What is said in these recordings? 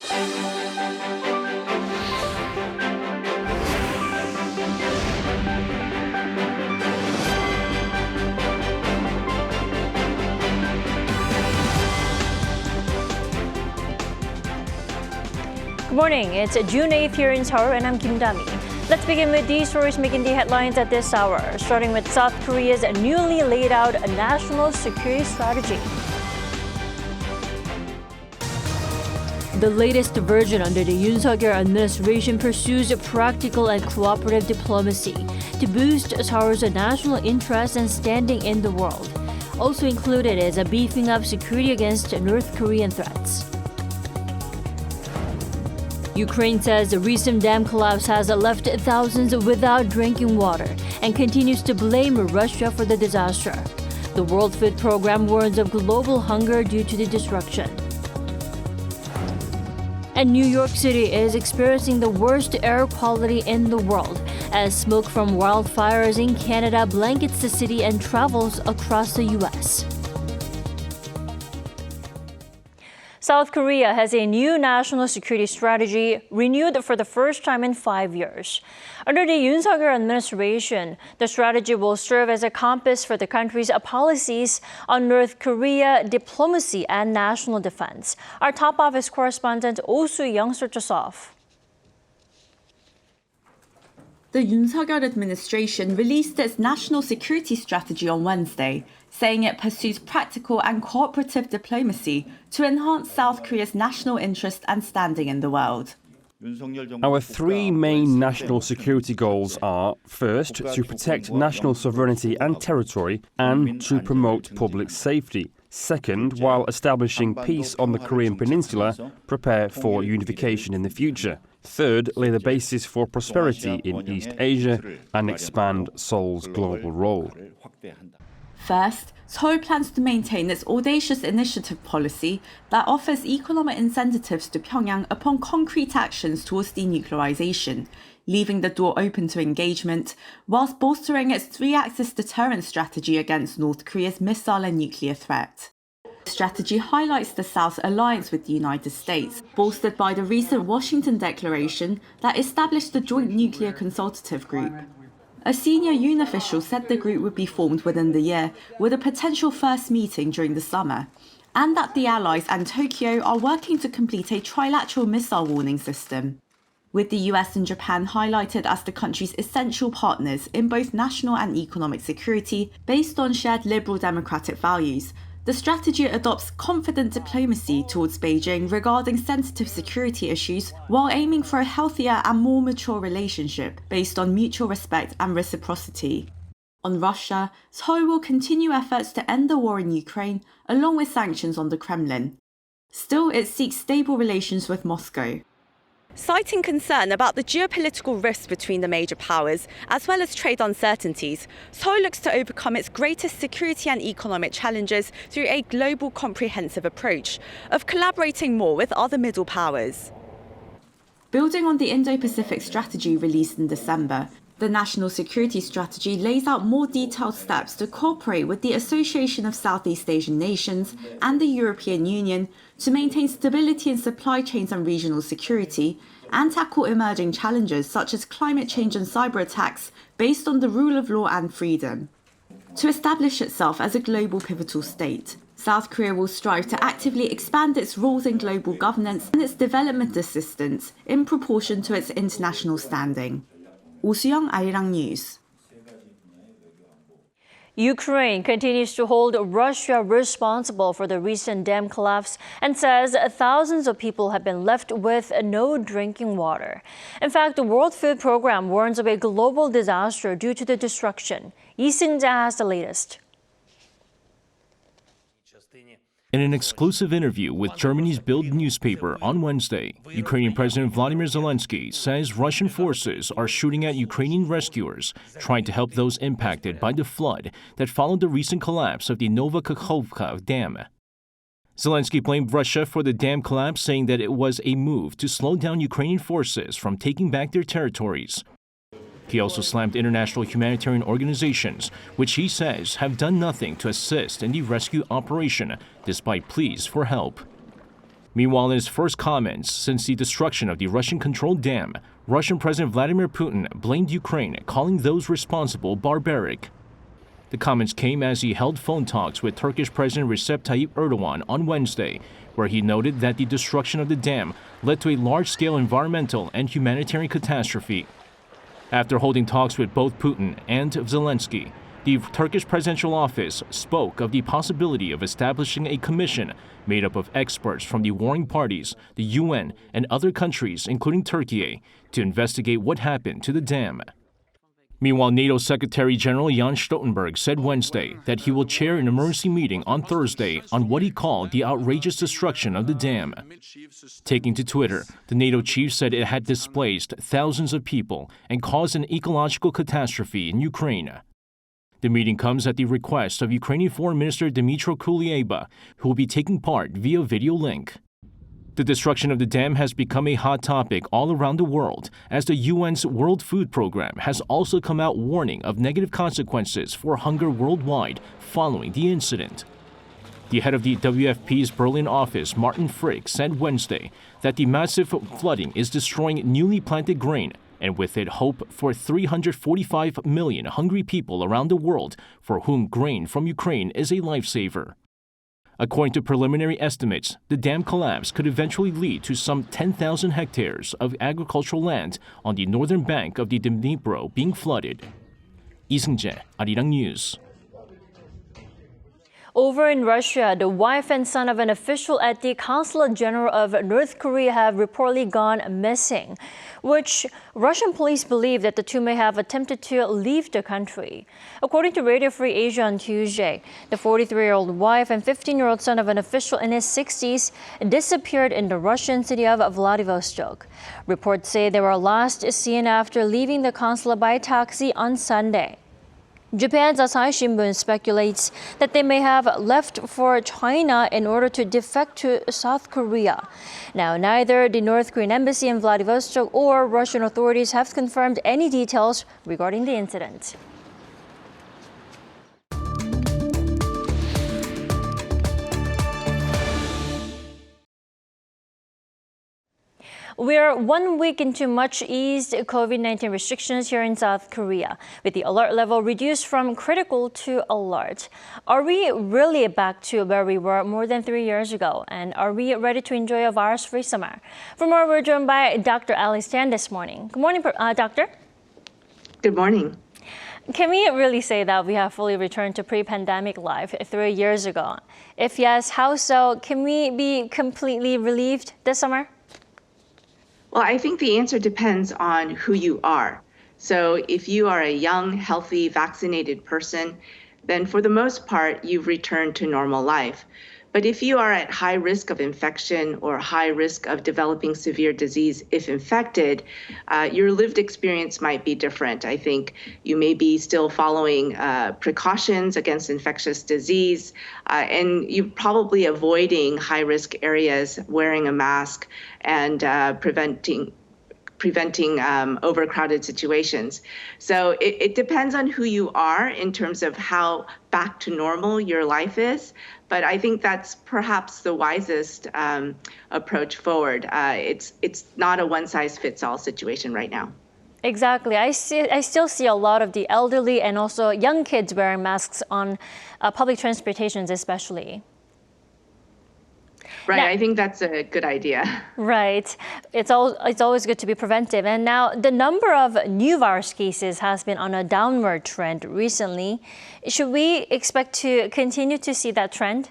Good morning. It's June 8th here in Seoul, and I'm Kim Dami. Let's begin with these stories making the headlines at this hour, starting with South Korea's newly laid out national security strategy. The latest version under the Yoon Suk-yeol administration pursues practical and cooperative diplomacy to boost Seoul's national interest and standing in the world. Also included is a beefing up security against North Korean threats. Ukraine says the recent dam collapse has left thousands without drinking water and continues to blame Russia for the disaster. The World Food Program warns of global hunger due to the destruction. And New York City is experiencing the worst air quality in the world as smoke from wildfires in Canada blankets the city and travels across the U.S. South Korea has a new national security strategy renewed for the first time in 5 years. Under the Yoon Suk-yeol administration, the strategy will serve as a compass for the country's policies on North Korea, diplomacy, and national defense. Our top office correspondent Oh Soo-young starts us off. The Yoon Suk-yeol administration released its national security strategy on Wednesday, saying it pursues practical and cooperative diplomacy to enhance South Korea's national interest and standing in the world. Our three main national security goals are, first, to protect national sovereignty and territory, and to promote public safety. Second, while establishing peace on the Korean peninsula, prepare for unification in the future. Third, lay the basis for prosperity in East Asia and expand Seoul's global role. First, Seoul plans to maintain its audacious initiative policy that offers economic incentives to Pyongyang upon concrete actions towards denuclearization, leaving the door open to engagement, whilst bolstering its three-axis deterrent strategy against North Korea's missile and nuclear threat. The strategy highlights the South's alliance with the United States, bolstered by the recent Washington Declaration that established the Joint Nuclear Consultative Group. A senior Yoon official said the group would be formed within the year, with a potential first meeting during the summer, and that the Allies and Tokyo are working to complete a trilateral missile warning system. With the US and Japan highlighted as the country's essential partners in both national and economic security based on shared liberal democratic values, the strategy adopts confident diplomacy towards Beijing regarding sensitive security issues while aiming for a healthier and more mature relationship based on mutual respect and reciprocity. On Russia, Seoul will continue efforts to end the war in Ukraine along with sanctions on the Kremlin. Still, it seeks stable relations with Moscow. Citing concern about the geopolitical risks between the major powers, as well as trade uncertainties, Seoul looks to overcome its greatest security and economic challenges through a global comprehensive approach of collaborating more with other middle powers. Building on the Indo-Pacific strategy released in December, the National Security Strategy lays out more detailed steps to cooperate with the Association of Southeast Asian Nations and the European Union to maintain stability in supply chains and regional security, and tackle emerging challenges such as climate change and cyber attacks based on the rule of law and freedom. To establish itself as a global pivotal state, South Korea will strive to actively expand its roles in global governance and its development assistance in proportion to its international standing. Oh Soo-young, Arirang News. Ukraine continues to hold Russia responsible for the recent dam collapse and says thousands of people have been left with no drinking water. In fact, the World Food Program warns of a global disaster due to the destruction. Lee Seung-ja has the latest. In an exclusive interview with Germany's Bild newspaper on Wednesday, Ukrainian President Vladimir Zelenskyy says Russian forces are shooting at Ukrainian rescuers, trying to help those impacted by the flood that followed the recent collapse of the Nova Kakhovka Dam. Zelenskyy blamed Russia for the dam collapse, saying that it was a move to slow down Ukrainian forces from taking back their territories. He also slammed international humanitarian organizations, which he says have done nothing to assist in the rescue operation, despite pleas for help. Meanwhile, in his first comments since the destruction of the Russian-controlled dam, Russian President Vladimir Putin blamed Ukraine, calling those responsible barbaric. The comments came as he held phone talks with Turkish President Recep Tayyip Erdogan on Wednesday, where he noted that the destruction of the dam led to a large-scale environmental and humanitarian catastrophe. After holding talks with both Putin and Zelenskyy, the Turkish presidential office spoke of the possibility of establishing a commission made up of experts from the warring parties, the UN, and other countries, including Turkey, to investigate what happened to the dam. Meanwhile, NATO Secretary General Jens Stoltenberg said Wednesday that he will chair an emergency meeting on Thursday on what he called the outrageous destruction of the dam. Taking to Twitter, the NATO chief said it had displaced thousands of people and caused an ecological catastrophe in Ukraine. The meeting comes at the request of Ukrainian Foreign Minister Dmytro Kuleba, who will be taking part via video link. The destruction of the dam has become a hot topic all around the world, as the UN's World Food Program has also come out warning of negative consequences for hunger worldwide following the incident. The head of the WFP's Berlin office, Martin Frick, said Wednesday that the massive flooding is destroying newly planted grain, and with it hope for 345 million hungry people around the world for whom grain from Ukraine is a lifesaver. According to preliminary estimates, the dam collapse could eventually lead to some 10,000 hectares of agricultural land on the northern bank of the Dnipro being flooded. Lee Seung-jae, Arirang News. Over in Russia, the wife and son of an official at the Consulate General of North Korea have reportedly gone missing, which Russian police believe that the two may have attempted to leave the country. According to Radio Free Asia on Tuesday, the 43-year-old wife and 15-year-old son of an official in his 60s disappeared in the Russian city of Vladivostok. Reports say they were last seen after leaving the consulate by taxi on Sunday. Japan's Asahi Shimbun speculates that they may have left for China in order to defect to South Korea. Now, neither the North Korean embassy in Vladivostok or Russian authorities have confirmed any details regarding the incident. We're 1 week into much eased COVID-19 restrictions here in South Korea, with the alert level reduced from critical to alert. Are we really back to where we were more than 3 years ago? And are we ready to enjoy a virus-free summer? For more, we're joined by Dr. Alice Tan this morning. Good morning, Doctor. Good morning. Can we really say that we have fully returned to pre-pandemic life 3 years ago? If yes, how so? Can we be completely relieved this summer? Well, I think the answer depends on who you are. So if you are a young, healthy, vaccinated person, then for the most part, you've returned to normal life. But if you are at high risk of infection or high risk of developing severe disease if infected, your lived experience might be different. I think you may be still following precautions against infectious disease, and you're probably avoiding high-risk areas, wearing a mask, and preventing overcrowded situations. So it depends on who you are in terms of how back to normal your life is. But I think that's perhaps the wisest approach forward. It's not a one-size-fits-all situation right now. Exactly. I still see a lot of the elderly and also young kids wearing masks on public transportations, especially. Right, now, I think that's a good idea. Right. It's always good to be preventive. And now the number of new virus cases has been on a downward trend recently. Should we expect to continue to see that trend?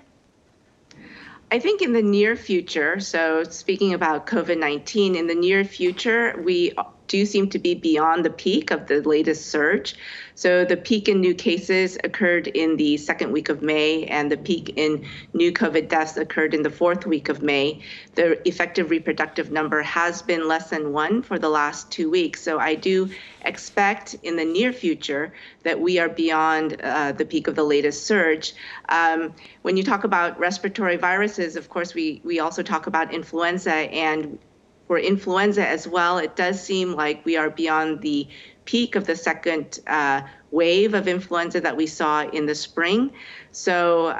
I think in the near future, so speaking about COVID-19, in the near future, we do seem to be beyond the peak of the latest surge. So the peak in new cases occurred in the second week of May, and the peak in new COVID deaths occurred in the fourth week of May. The effective reproductive number has been less than 1 for the last 2 weeks. So I do expect in the near future that we are beyond the peak of the latest surge. When you talk about respiratory viruses, of course, we also talk about influenza, and for influenza as well, it does seem like we are beyond the peak of the second wave of influenza that we saw in the spring. So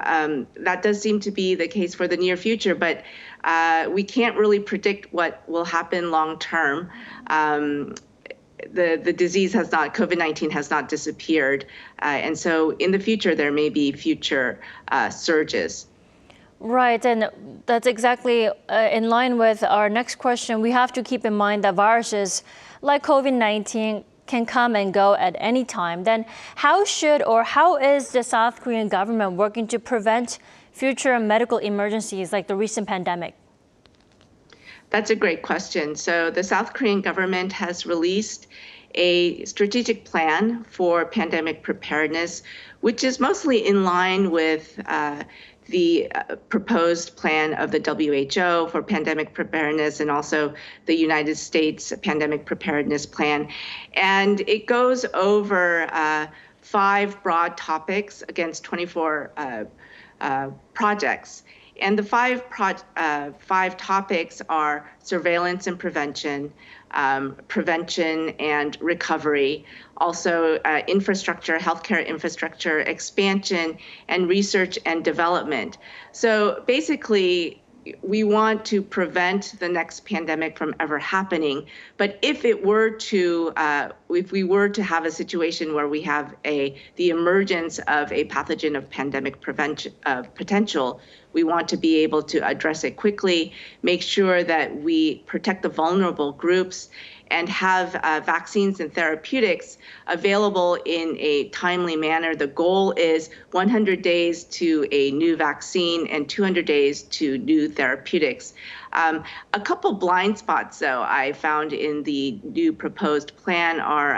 that does seem to be the case for the near future, but we can't really predict what will happen long term. The disease has not, COVID-19 has not disappeared. And so in the future, there may be future surges. Right, and that's exactly in line with our next question. We have to keep in mind that viruses like COVID-19 can come and go at any time. Then how is the South Korean government working to prevent future medical emergencies like the recent pandemic? That's a great question. So the South Korean government has released a strategic plan for pandemic preparedness, which is mostly in line with the proposed plan of the WHO for pandemic preparedness and also the United States pandemic preparedness plan. And it goes over 5 broad topics against 24 projects. And the 5 topics are surveillance and prevention, prevention and recovery, also infrastructure, healthcare infrastructure expansion, and research and development. So basically, we want to prevent the next pandemic from ever happening. But if we were to have a situation where we have the emergence of a pathogen of pandemic prevention potential, we want to be able to address it quickly, make sure that we protect the vulnerable groups, and have vaccines and therapeutics available in a timely manner. The goal is 100 days to a new vaccine and 200 days to new therapeutics. A couple blind spots, though, I found in the new proposed plan are,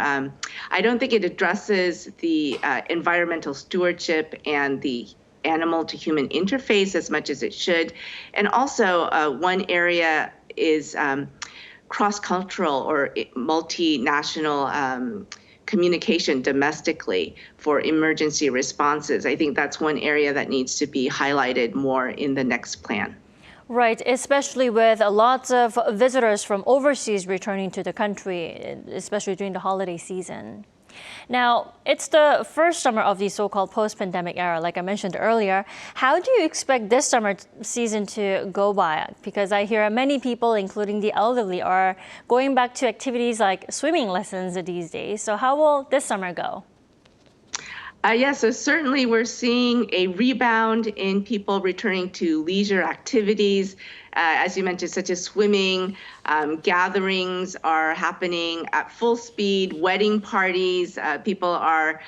I don't think it addresses the environmental stewardship and the animal to human interface as much as it should. And also one area is cross-cultural or multinational communication domestically for emergency responses. I think that's one area that needs to be highlighted more in the next plan. Right, especially with lots of visitors from overseas returning to the country, especially during the holiday season. Now, it's the first summer of the so-called post-pandemic era, like I mentioned earlier. How do you expect this summer season to go by? Because I hear many people, including the elderly, are going back to activities like swimming lessons these days. So how will this summer go? So certainly we're seeing a rebound in people returning to leisure activities. As you mentioned, such as swimming, gatherings are happening at full speed, wedding parties, people are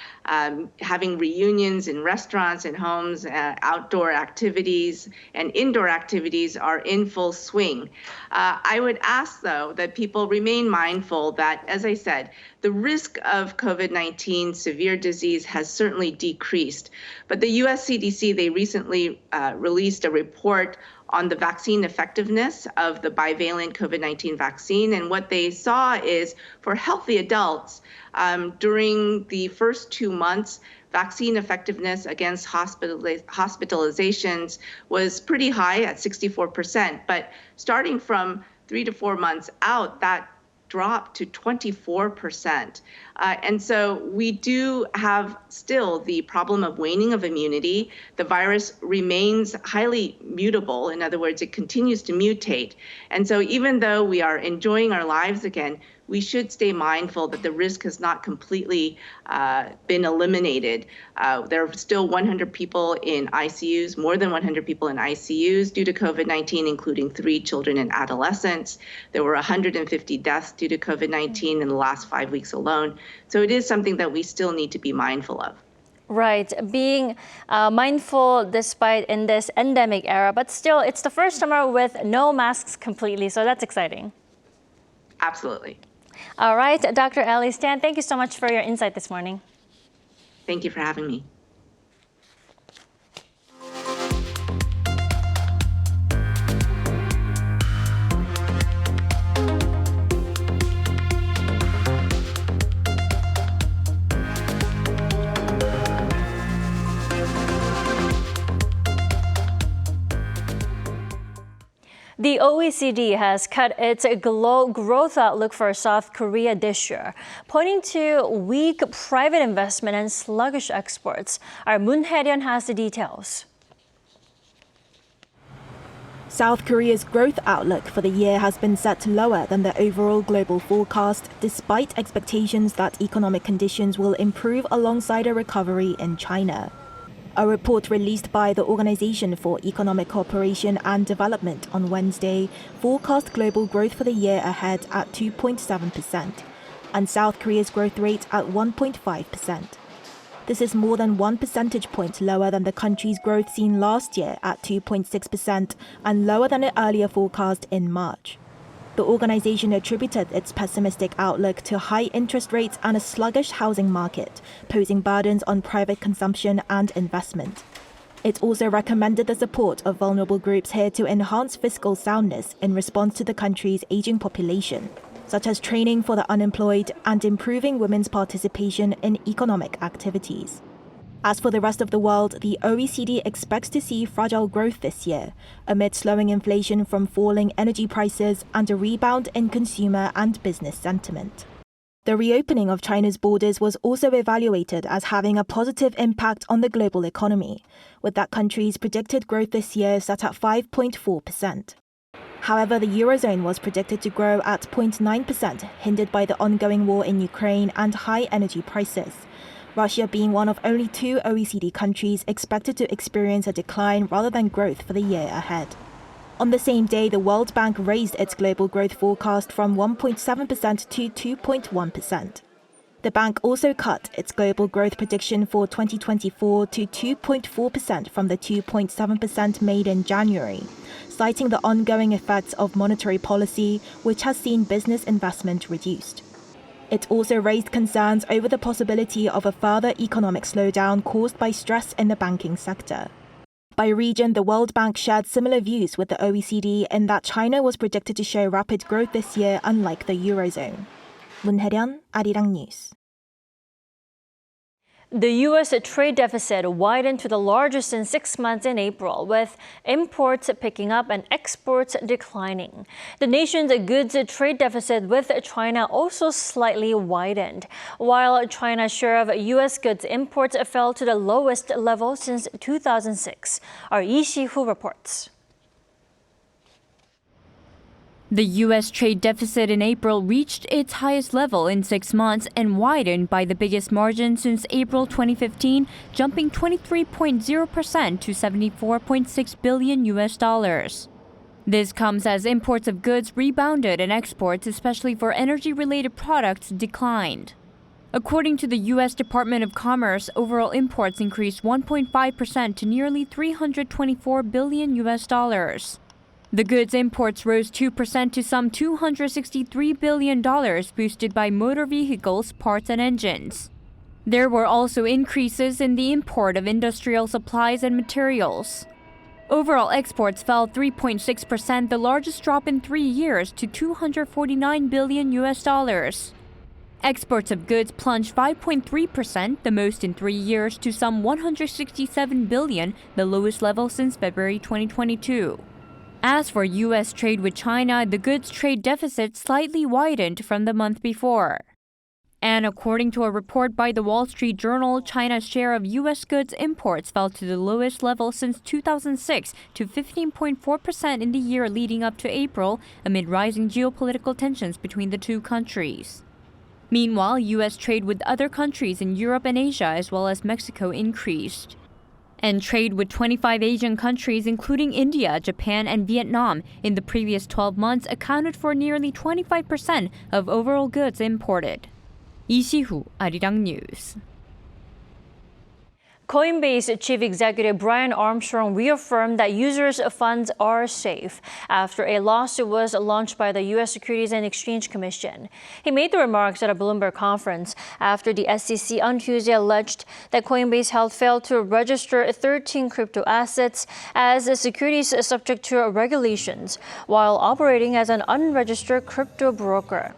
having reunions in restaurants and homes, outdoor activities and indoor activities are in full swing. I would ask, though, that people remain mindful that, as I said, the risk of COVID-19 severe disease has certainly decreased. But the US CDC, they recently released a report on the vaccine effectiveness of the bivalent COVID-19 vaccine. And what they saw is for healthy adults, during the first 2 months, vaccine effectiveness against hospitalizations was pretty high at 64%. But starting from 3 to 4 months out, that dropped to 24%. And so we do have still the problem of waning of immunity. The virus remains highly mutable. In other words, it continues to mutate. And so even though we are enjoying our lives again, we should stay mindful that the risk has not completely been eliminated. There are still 100 people in ICUs, more than 100 people in ICUs due to COVID-19, including 3 children and adolescents. There were 150 deaths due to COVID-19 in the last 5 weeks alone. So it is something that we still need to be mindful of. Right, being mindful despite in this endemic era, but still it's the first summer with no masks completely, so that's exciting. Absolutely. All right, Dr. Ellie Stan, thank you so much for your insight this morning. Thank you for having me. The The OECD has cut its growth outlook for South Korea this year, pointing to weak private investment and sluggish exports. Our Moon Hae-ryun has the details. South Korea's growth outlook for the year has been set lower than the overall global forecast, despite expectations that economic conditions will improve alongside a recovery in China. A report released by the Organization for Economic Cooperation and Development on Wednesday forecast global growth for the year ahead at 2.7%, and South Korea's growth rate at 1.5%. This is more than 1 percentage point lower than the country's growth seen last year at 2.6% and lower than an earlier forecast in March. The organization attributed its pessimistic outlook to high interest rates and a sluggish housing market, posing burdens on private consumption and investment. It also recommended the support of vulnerable groups here to enhance fiscal soundness in response to the country's aging population, such as training for the unemployed and improving women's participation in economic activities. As for the rest of the world, the OECD expects to see fragile growth this year, amid slowing inflation from falling energy prices and a rebound in consumer and business sentiment. The reopening of China's borders was also evaluated as having a positive impact on the global economy, with that country's predicted growth this year set at 5.4%. However, the Eurozone was predicted to grow at 0.9%, hindered by the ongoing war in Ukraine and high energy prices, Russia being one of only 2 OECD countries expected to experience a decline rather than growth for the year ahead. On the same day, the World Bank raised its global growth forecast from 1.7% to 2.1%. The bank also cut its global growth prediction for 2024 to 2.4% from the 2.7% made in January, citing the ongoing effects of monetary policy, which has seen business investment reduced. It also raised concerns over the possibility of a further economic slowdown caused by stress in the banking sector. By region, the World Bank shared similar views with the OECD in that China was predicted to show rapid growth this year, unlike the Eurozone. Moon Hae-ryun, Arirang News. The U.S. trade deficit widened to the largest in 6 months in April, with imports picking up and exports declining. The nation's goods trade deficit with China also slightly widened, while China's share of U.S. goods imports fell to the lowest level since 2006. Our Lee Si-hoo reports. The U.S. trade deficit in April reached its highest level in 6 months and widened by the biggest margin since April 2015, jumping 23.0% to $74.6 billion. This comes as imports of goods rebounded and exports, especially for energy-related products, declined. According to the U.S. Department of Commerce, overall imports increased 1.5% to nearly $324 billion. The goods imports rose 2% to some $263 billion, boosted by motor vehicles, parts, and engines. There were also increases in the import of industrial supplies and materials. Overall exports fell 3.6%, the largest drop in 3 years, to $249 billion. Exports of goods plunged 5.3%, the most in 3 years, to some $167 billion, the lowest level since February 2022. As for U.S. trade with China, the goods trade deficit slightly widened from the month before. And according to a report by the Wall Street Journal, China's share of U.S. goods imports fell to the lowest level since 2006 to 15.4% in the year leading up to April, amid rising geopolitical tensions between the two countries. Meanwhile, U.S. trade with other countries in Europe and Asia, as well as Mexico, increased. And trade with 25 Asian countries, including India, Japan, and Vietnam, in the previous 12 months accounted for nearly 25% of overall goods imported. Lee Si-hoo, Arirang News. Coinbase Chief Executive Brian Armstrong reaffirmed that users' funds are safe after a lawsuit was launched by the U.S. Securities and Exchange Commission. He made the remarks at a Bloomberg conference after the SEC on Tuesday alleged that Coinbase Health failed to register 13 crypto assets as securities subject to regulations while operating as an unregistered crypto broker.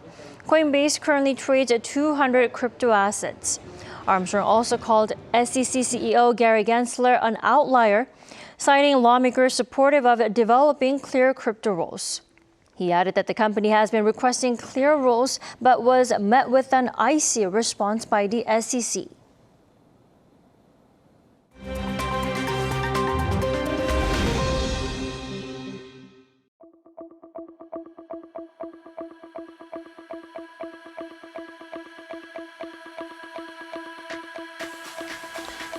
Coinbase currently trades 200 crypto assets. Armstrong also called SEC CEO Gary Gensler an outlier, citing lawmakers supportive of developing clear crypto rules. He added that the company has been requesting clear rules but was met with an icy response by the SEC.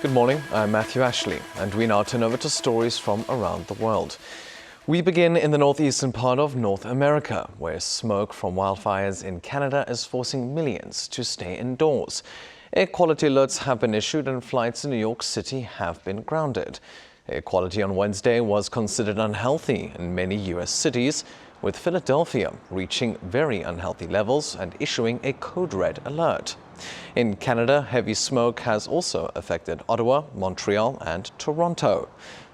Good morning, I'm Matthew Ashley, and we now turn over to stories from around the world. We begin in the northeastern part of North America, where smoke from wildfires in Canada is forcing millions to stay indoors. Air quality alerts have been issued and flights in New York City have been grounded. Air quality on Wednesday was considered unhealthy in many U.S. cities, with Philadelphia reaching very unhealthy levels and issuing a code red alert. In Canada, heavy smoke has also affected Ottawa, Montreal and Toronto.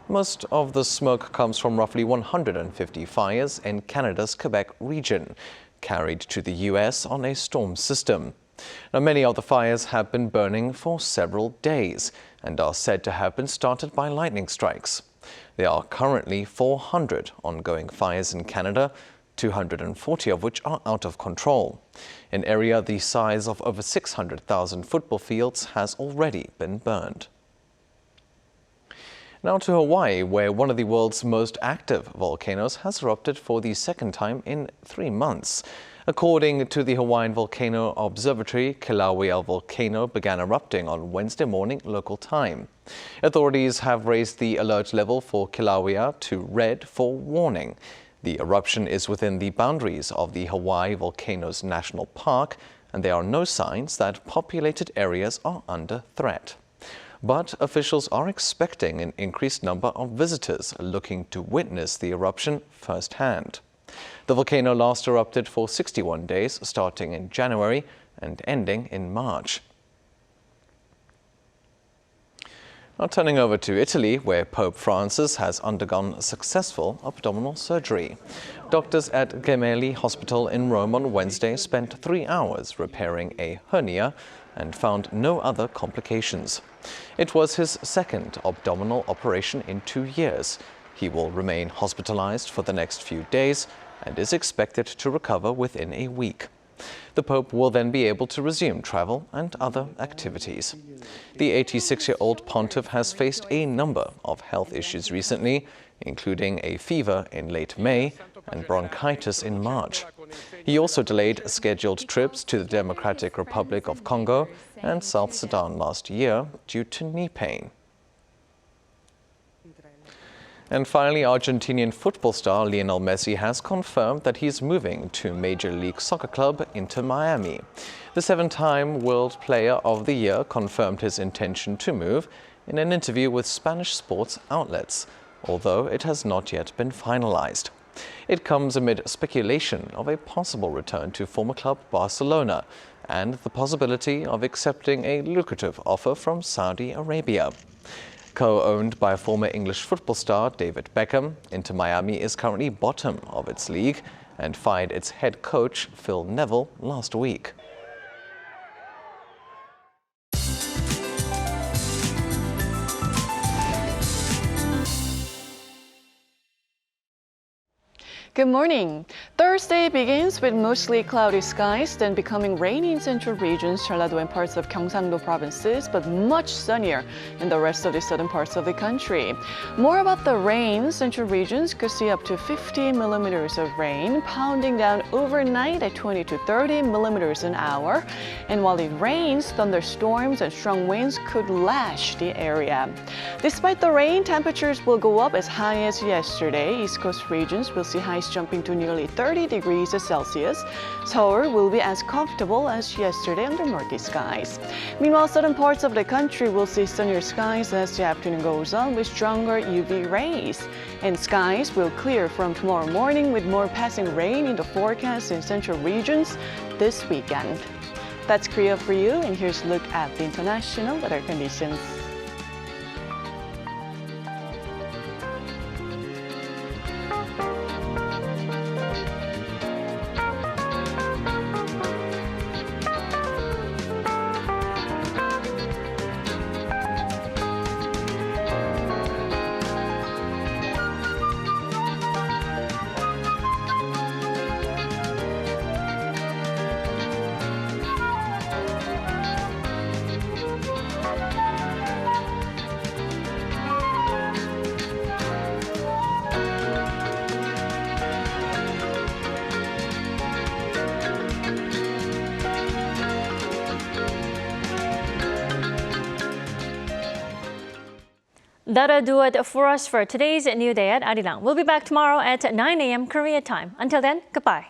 Most of the smoke comes from roughly 150 fires in Canada's Quebec region, carried to the U.S. on a storm system. Now, many of the fires have been burning for several days and are said to have been started by lightning strikes. There are currently 400 ongoing fires in Canada, 240 of which are out of control. An area the size of over 600,000 football fields has already been burned. Now to Hawaii, where one of the world's most active volcanoes has erupted for the second time in 3 months. According to the Hawaiian Volcano Observatory, Kilauea volcano began erupting on Wednesday morning local time. Authorities have raised the alert level for Kilauea to red for warning. The eruption is within the boundaries of the Hawaii Volcanoes National Park, and there are no signs that populated areas are under threat. But officials are expecting an increased number of visitors looking to witness the eruption firsthand. The volcano last erupted for 61 days, starting in January and ending in March. Now turning over to Italy, where Pope Francis has undergone successful abdominal surgery. Doctors at Gemelli Hospital in Rome on Wednesday spent 3 hours repairing a hernia and found no other complications. It was his second abdominal operation in 2 years. He will remain hospitalized for the next few days and is expected to recover within a week. The Pope will then be able to resume travel and other activities. The 86-year-old pontiff has faced a number of health issues recently, including a fever in late May and bronchitis in March. He also delayed scheduled trips to the Democratic Republic of Congo and South Sudan last year due to knee pain. And finally, Argentinian football star Lionel Messi has confirmed that he's moving to Major League Soccer club Inter Miami. The 7-time World Player of the Year confirmed his intention to move in an interview with Spanish sports outlets, although it has not yet been finalized. It comes amid speculation of a possible return to former club Barcelona and the possibility of accepting a lucrative offer from Saudi Arabia. Co-owned by former English football star David Beckham, Inter Miami is currently bottom of its league and fired its head coach Phil Neville last week. Good morning. Thursday begins with mostly cloudy skies, then becoming rainy in central regions, Jeollado and parts of Gyeongsang-do provinces, but much sunnier in the rest of the southern parts of the country. More about the rain, central regions could see up to 50 millimeters of rain, pounding down overnight at 20 to 30 millimeters an hour. And while it rains, thunderstorms and strong winds could lash the area. Despite the rain, temperatures will go up as high as yesterday. East Coast regions will see highs jumping to nearly 30 degrees Celsius. Seoul will be as comfortable as yesterday under murky skies. Meanwhile, southern parts of the country will see sunnier skies as the afternoon goes on with stronger UV rays. And skies will clear from tomorrow morning with more passing rain in the forecast in central regions this weekend. That's Korea for you, and here's a look at the international weather conditions. That'll do it for us for today's New Day at Arirang. We'll be back tomorrow at 9 a.m. Korea time. Until then, goodbye.